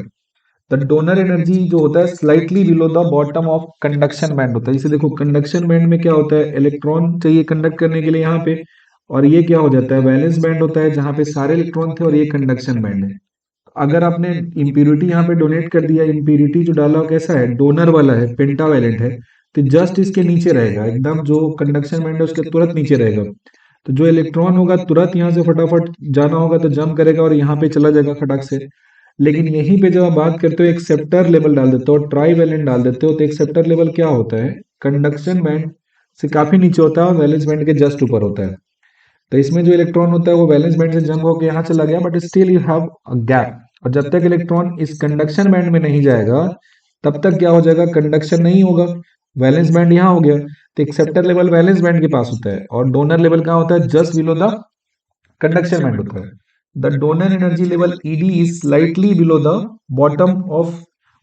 the donor energy जो होता है slightly below the bottom of conduction band होता है। जैसे देखो कंडक्शन बैंड में क्या होता है, इलेक्ट्रॉन चाहिए कंडक्ट करने के लिए यहाँ पे, और ये क्या हो जाता है, वैलेंस बैंड होता है जहां पे सारे इलेक्ट्रॉन थे, और ये कंडक्शन बैंड है। अगर आपने इम्प्यूरिटी यहाँ पे डोनेट कर दिया, इम्प्यूरिटी जो डाला कैसा है, डोनर वाला है, पेंटावेलेंट है, तो जस्ट इसके नीचे रहेगा, एकदम जो कंडक्शन बैंड है उसके तुरंत नीचे रहेगा। तो जो इलेक्ट्रॉन होगा तुरंत यहाँ से फटाफट जाना होगा तो जंप करेगा और यहाँ पे चला जाएगा फटाक से। लेकिन यहीं पे जब आप बात करते हो एक्सेप्टर लेवल डाल देते हो, ट्राई वैलेंट डाल देते हो, तो एक्सेप्टर लेवल क्या होता है, कंडक्शन बैंड से काफी नीचे होता है और वैलेंस बैंड के जस्ट ऊपर होता है। तो इसमें जो इलेक्ट्रॉन होता है वो वैलेंस बैंड से जंप होकर यहाँ चला गया, but still you have a gap. और जब तक इलेक्ट्रॉन इस कंडक्शन बैंड में नहीं जाएगा तब तक क्या हो जाएगा, कंडक्शन नहीं होगा। वैलेंस बैंड यहाँ हो गया, तो एक्सेप्टर लेवल वैलेंस बैंड के पास होता है और डोनर लेवल कहाँ होता है, just below the conduction band होता है। The donor energy level ED is slightly below the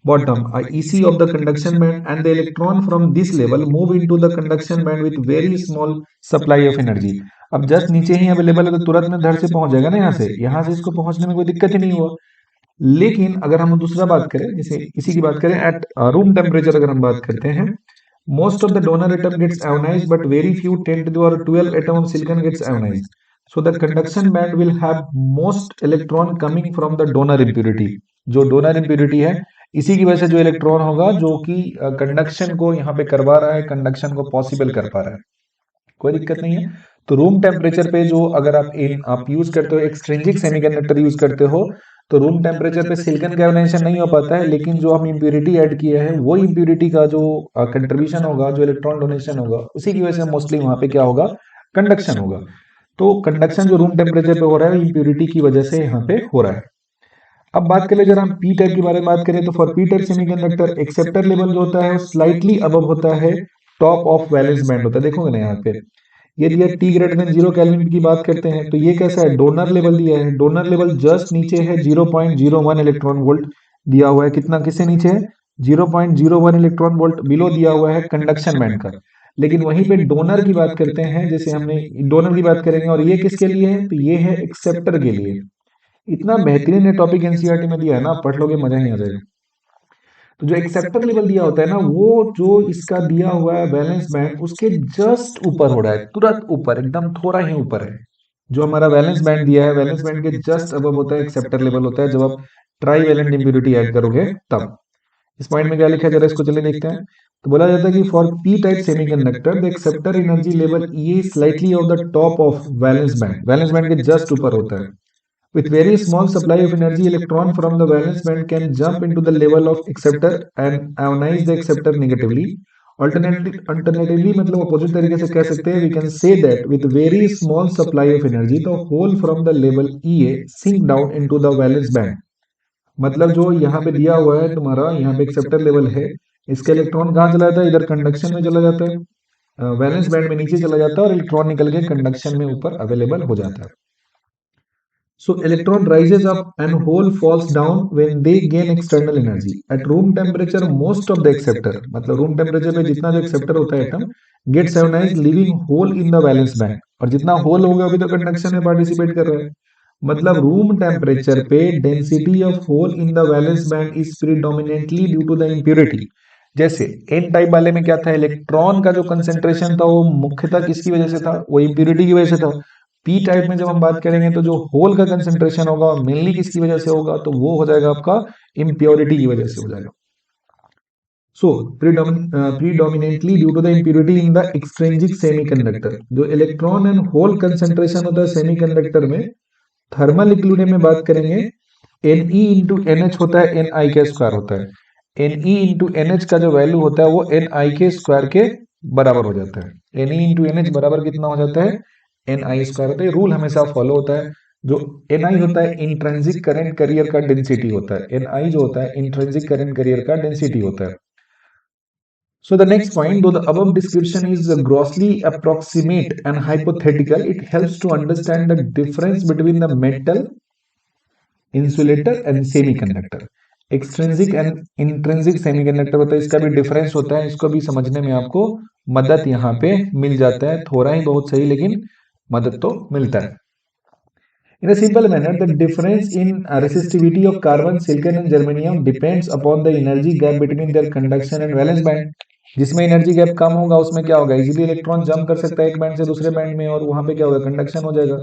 bottom EC of the conduction band, and the electron from this level move into the conduction band with very small supply of energy। अब just नीचे ही available है तो तुरंत में धड़ से पहुंच जाएगा ना, यहाँ से इसको पहुंचने में कोई दिक्कत ही नहीं हुआ। लेकिन अगर हम दूसरा बात करें, जैसे इसी की बात करें एट रूम टेम्परेचर, अगर हम बात करते हैं, most of the donor atom gets ionized but very few 10 to the power 12 atom of silicon gets ionized, so the conduction band will have most electron coming from the donor impurity। जो donor impurity है इसी की वजह से जो electron होगा जो कि कंडक्शन को यहाँ पे करवा रहा है, कंडक्शन को पॉसिबल कर पा रहा है, कोई दिक्कत नहीं है। तो रूम टेम्परेचर पे जो अगर आप यूज करते हो एक्सट्रिंसिक सेमीकंडक्टर यूज करते हो तो रूम टेम्परेचर पे सिलिकॉन का आयोनाइजेशन नहीं हो पाता है, लेकिन जो हम इम्प्यूरिटी ऐड किए हैं वो इम्प्यूरिटी का जो कंट्रीब्यूशन होगा, जो इलेक्ट्रॉन डोनेशन होगा, उसी की वजह से मोस्टली वहां पे क्या होगा, कंडक्शन होगा। तो कंडक्शन जो रूम टेम्परेचर पे हो रहा है इम्प्यूरिटी की वजह से यहाँ पे हो रहा है। अब बात करें जरा हम पी टाइप के बारे में बात करें तो for P type semiconductor acceptor level जो होता है स्लाइटली अबव होता है टॉप ऑफ वैलेंस बैंड होता है। देखोगे ना यहाँ पे ये दिया टी ग्रेटर देन 0 केल्विन की बात करते हैं तो ये कैसा है, डोनर लेवल दिया है। डोनर लेवल जस्ट नीचे है 0.01 इलेक्ट्रॉन वोल्ट दिया हुआ है। कितना, किससे नीचे है, 0.01 इलेक्ट्रॉन वोल्ट बिलो दिया हुआ है कंडक्शन बैंड का। लेकिन वहीं पे डोनर की बात करते हैं, जैसे हमने डोनर की बात करेंगे और ये किसके लिए है, तो ये है एक्सेप्टर के लिए। इतना बेहतरीन है टॉपिक एनसीईआरटी में दिया है ना, पढ़ लोगे मजा ही आ जाएगा। तो जो एक्सेप्टर लेवल दिया होता है ना, वो जो इसका दिया हुआ है वैलेंस बैंड उसके जस्ट ऊपर हो रहा है, तुरंत ऊपर, एकदम थोड़ा ही ऊपर है। जो हमारा वैलेंस बैंड दिया है वैलेंस बैंड के जस्ट अबव होता है एक्सेप्टर लेवल होता है, जब आप ट्राई वैलेंट इम्प्यूरिटी ऐड करोगे तब। इस पॉइंट में क्या लिखा है जरा इसको चले देखते हैं। तो बोला जाता है कि for P type semiconductor the acceptor energy level ये slightly off the top of valence band के जस्ट ऊपर होता है। With very small supply of energy, electron from the valence band can jump into the level of acceptor and ionize the acceptor negatively. Alternatively मतलब opposite तरीके से कह सकते हैं, we can say that with very small supply of energy, the hole from the level EA sink down into the valence band। मतलब जो यहाँ पे दिया हुआ है तुम्हारा, यहाँ पे एक्सेप्टर लेवल है, इसका इलेक्ट्रॉन कहाँ चला जाता है, इधर कंडक्शन में चला जाता है, वैलेंस बैंड में नीचे चला जाता है और इलेक्ट्रॉन निकल के कंडक्शन में ऊपर अवेलेबल हो जाता है। So electron rises up and hole falls down when they gain external energy. At room temperature, most of the acceptor, मतलब room temperature पे जितना जो acceptor होता है atom gets ionized leaving hole in the valence band। और जितना hole होगा अभी तो conduction में participate कर रहा है। मतलब रूम टेम्परेचर पे density of hole in the valence band is predominantly due to the impurity. जैसे एन टाइप वाले में क्या था, इलेक्ट्रॉन का जो कंसेंट्रेशन था वो मुख्यतः किसकी वजह से था, वो इम्प्यूरिटी की वजह से था। पी टाइप में जब हम बात करेंगे तो जो होल का कंसेंट्रेशन होगा मेनली किसकी वजह से होगा, तो वो हो जाएगा आपका इम्प्योरिटी की वजह से हो जाएगा। सो predominantly due to the impurity in the extrinsic semiconductor। जो इलेक्ट्रॉन एंड होल कंसेंट्रेशन होता है सेमीकंडक्टर में, थर्मल इक्विलिब्रियम में बात करेंगे, Ne इंटू एनएच होता है, एन आई के स्क्वायर होता है। Ne इंटू एनएच का जो वैल्यू होता है वो एन आई के स्क्वायर के बराबर हो जाता है। Ne इंटू एनएच बराबर कितना हो जाता है, एन आई स्क्वायर होता है। रूल हमेशा फॉलो होता है। जो एन आई होता है इंट्रिंसिक करंट कैरियर का डेंसिटी होता है, एन आई जो होता है इंट्रिंसिक करंट कैरियर का डेंसिटी होता है। So the next point, though the above description is grossly approximate and hypothetical, it helps to understand the difference between the metal, insulator and semiconductor। Extrinsic and intrinsic semiconductor होता है, इसका भी difference होता है, इसको भी समझने में आपको मदद यहाँ पे मिल जाता है, थोड़ा ही बहुत सही लेकिन मदद तो मिलता है। In a simple manner, the difference in resistivity of carbon, silicon and germanium depends upon the energy gap between their conduction and valence band। जिसमें एनर्जी गैप कम होगा उसमें क्या होगा, इजीली इलेक्ट्रॉन जंप कर सकता है एक बैंड से दूसरे बैंड में और वहां पे क्या होगा, कंडक्शन हो जाएगा।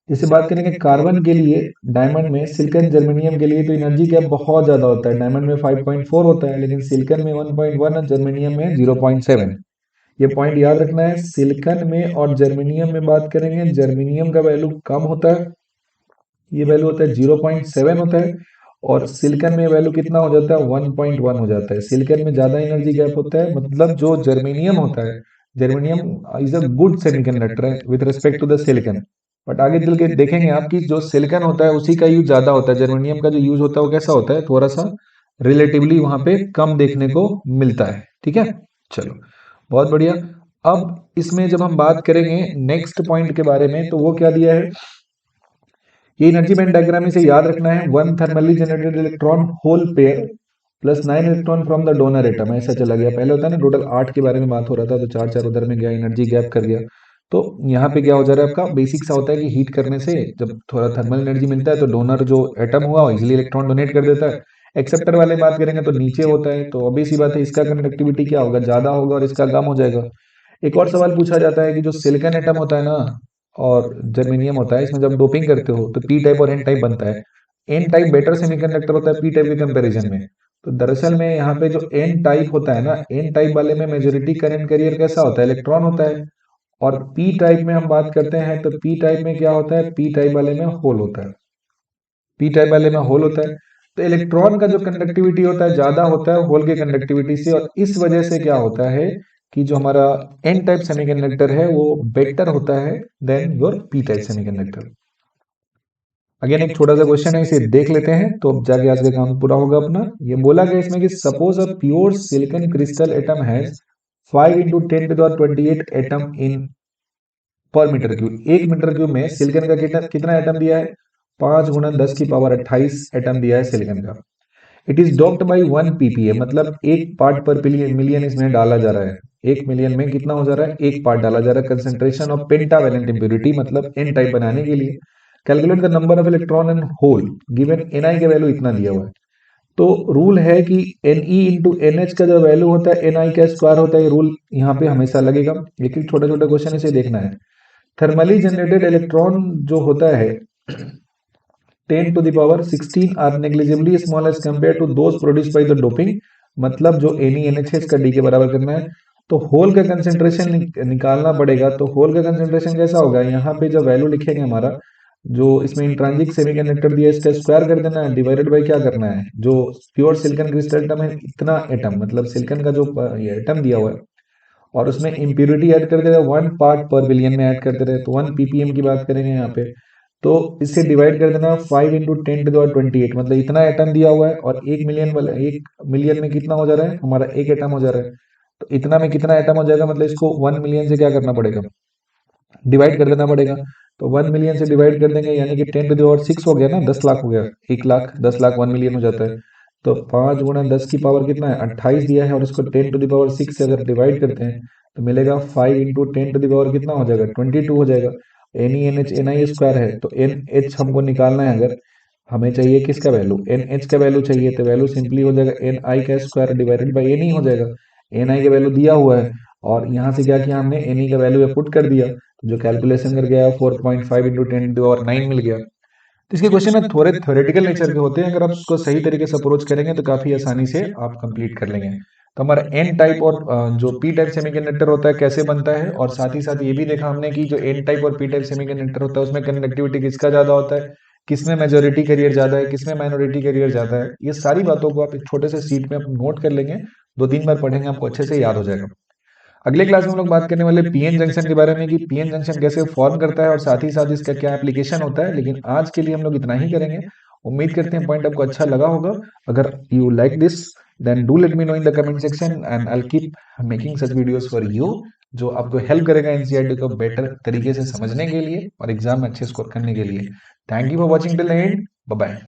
जैसे बात करेंगे कार्बन के लिए, डायमंड में, सिलिकॉन, जर्मेनियम के लिए तो एनर्जी गैप बहुत ज्यादा होता है। डायमंड में 5.4 होता है, लेकिन सिलिकॉन में 1.1 और जर्मेनियम में 0.7। ये पॉइंट याद रखना है। सिलिकॉन में और जर्मेनियम में बात करेंगे, जर्मेनियम का वैल्यू कम होता है, ये वैल्यू होता है 0.7 होता है, और सिलिकॉन में वैल्यू कितना हो जाता है 1.1 हो जाता है। सिलिकॉन में ज्यादा एनर्जी गैप होता है, मतलब जो जर्मेनियम होता है, germanium is a good semiconductor है with respect to the silicon. But आगे चल के देखेंगे आप कि जो सिलिकॉन होता है उसी का यूज ज्यादा होता है, जर्मेनियम का जो यूज होता है वो कैसा होता है, थोड़ा सा रिलेटिवली वहां पे कम देखने को मिलता है। ठीक है, चलो बहुत बढ़िया। अब इसमें जब हम बात करेंगे नेक्स्ट पॉइंट के बारे में, तो वो क्या दिया है, ये एनर्जी बैंड डायग्राम से याद रखना है, one thermally generated electron hole pair plus 9 electron from the donor atom, ऐसा चला गया। पहले होता है ना टोटल 8 के बारे में बात हो रहा था, तो 4 4 उधर में गया, एनर्जी गैप कर गया। तो यहाँ पे क्या हो जा रहा है आपका, बेसिक सा होता है कि हीट करने से जब थोड़ा थर्मल एनर्जी मिलता है तो डोनर जो एटम हुआ इजिली इलेक्ट्रॉन डोनेट कर देता है। एक्सेप्टर वाले बात करेंगे तो नीचे होता है, तो अभी सी बात है इसका कंडक्टिविटी क्या होगा, ज्यादा होगा और इसका कम हो जाएगा। एक और सवाल पूछा जाता है कि जो सिलिकॉन एटम होता है ना और जर्मेनियम होता है, इसमें जब डोपिंग करते हो तो पी टाइप और एन टाइप बनता है। एन टाइप बेटर सेमीकंडक्टर होता है पी टाइप के कंपैरिजन में। तो दरअसल में यहाँ पे जो एन टाइप होता है ना, एन टाइप वाले में मेजोरिटी करंट कैरियर कैसा होता है, इलेक्ट्रॉन होता है। और पी टाइप में हम बात करते हैं तो पी टाइप में क्या होता है, पी टाइप वाले में होल होता है, पी टाइप वाले में होल होता है। तो इलेक्ट्रॉन का जो कंडक्टिविटी होता है ज्यादा होता है होल के कंडक्टिविटी से, और इस वजह से क्या होता है कि जो हमारा एन टाइप सेमीकंडक्टर है वो बेटर होता है than your P type semiconductor. Again एक छोटा सा क्वेश्चन है, इसे देख लेते हैं तो अब जाके आज का काम पूरा होगा अपना। ये बोला गया इसमें कि suppose a pure silicon crystal atom has 5 into 10 to the 28 atom in पर मीटर क्यूब। एक मीटर क्यूब में सिलिकॉन का कितना कितना एटम दिया है, 5 × 10 की पावर 28 एटम दिया है सिलिकॉन का। It is docked by 1 ppm, मतलब एक पार्ट पर मिलियन इसमें डाला जा रहा है। 1 मिलियन में कितना हो जा रहा है, एक पार्ट डाला जा रहा है। कंसेंट्रेशन ऑफ पेंटावेलेंट इम्प्योरिटी, मतलब एन टाइप बनाने के लिए। Calculate the number of electron and hole given N का वैल्यू इतना दिया हुआ है। तो रूल है कि N E into N H का जो वैल्यू होता है एन आई का स्क्वायर होता है, ये रूल यहाँ पे हमेशा लगेगा। एक एक छोटा छोटा क्वेश्चन इसे देखना है। थर्मली जनरेटेड इलेक्ट्रॉन जो होता है 10 to the power 16 are negligibly small as compare to those produced by the doping, मतलब जो NeNH है इसका डी के बराबर करना है। तो होल का कंसेंट्रेशन निकालना पड़ेगा। तो होल का कंसेंट्रेशन कैसा होगा, यहाँ पे जो वैल्यू लिखेंगे हमारा, जो इसमें इंट्रांजिक सेमीकंडक्टर दिया है इसका स्क्वायर कर देना है, डिवाइडेड बाई क्या करना है, जो प्योर सिलिकॉन क्रिस्टल एटम है इतना एटम, मतलब सिलिकॉन का जो ये एटम दिया हुआ है और उसमें इम्प्यूरिटी ऐड कर दे रहे हैं, 1 पार्ट पर बिलियन में ऐड कर दे रहे हैं, तो 1 ppm की बात करेंगे यहाँ पे। तो इससे डिवाइड कर देना 5 × 10 to the 28, मतलब इतना एटम दिया हुआ है और 1 मिलियन वाले 1 मिलियन में कितना हो जा रहा है, हमारा एक एटम हो जा रहा है। तो इतना में कितना एटम हो जाएगा, मतलब इसको 1 मिलियन से क्या करना पड़ेगा, डिवाइड कर देना पड़ेगा। तो 1 मिलियन से डिवाइड कर देंगे यानी कि 10 to the power 6 हो गया ना, 10 लाख हो गया, 1 लाख 10 लाख 1 मिलियन हो जाता है। तो 5 × 10 की पावर कितना है 28 दिया है, और इसको 10 to the power 6 से अगर डिवाइड करते हैं तो मिलेगा 5 × 10 to the power कितना हो जाएगा 22 हो जाएगा। N E N H N I square है, तो एन एच हमको निकालना है, अगर हमें चाहिए किसका वैल्यू, एन एच का वैल्यू चाहिए, तो वैल्यू सिंपली हो जाएगा एन आई का square divided by N E हो जाएगा। एन आई का वैल्यू दिया हुआ है और यहाँ से क्या किया हमने, एन ई का वैल्यू पुट कर दिया, तो जो कैलकुलेशन कर गया 4.5 × 10 to the power 9 मिल गया। तो इसके क्वेश्चन में थोड़े थ्योरेटिकल नेचर के होते हैं, अगर आप उसको सही तरीके से अप्रोच करेंगे तो काफी आसानी से आप कंप्लीट कर लेंगे। तो हमारा एन टाइप और जो पी टाइप सेमीकंडक्टर होता है कैसे बनता है, और साथ ही साथ ये भी देखा हमने कि जो एन टाइप और पी टाइप सेमीकंडक्टर होता है उसमें कंडक्टिविटी किसका ज्यादा होता है, किसमें मेजोरिटी कैरियर ज्यादा है, किसमें माइनॉरिटी कैरियर ज्यादा है। ये सारी बातों को आप एक छोटे से सीट में नोट कर लेंगे, 2 3 बार पढ़ेंगे आपको अच्छे से याद हो जाएगा। अगले क्लास में हम लोग बात करने वाले पीएन जंक्शन के बारे में कि पीएन जंक्शन कैसे फॉर्म करता है और साथ ही साथ इसका क्या एप्लीकेशन होता है। लेकिन आज के लिए हम लोग इतना ही करेंगे। उम्मीद करते हैं पॉइंट आपको अच्छा लगा होगा। अगर you like this then do let me know in the comment section and I will keep making such videos for you, जो आपको हेल्प करेगा एनसीईआरटी को बेटर तरीके से समझने के लिए और एग्जाम में अच्छे स्कोर करने के लिए। Thank you for watching till the end, bye bye.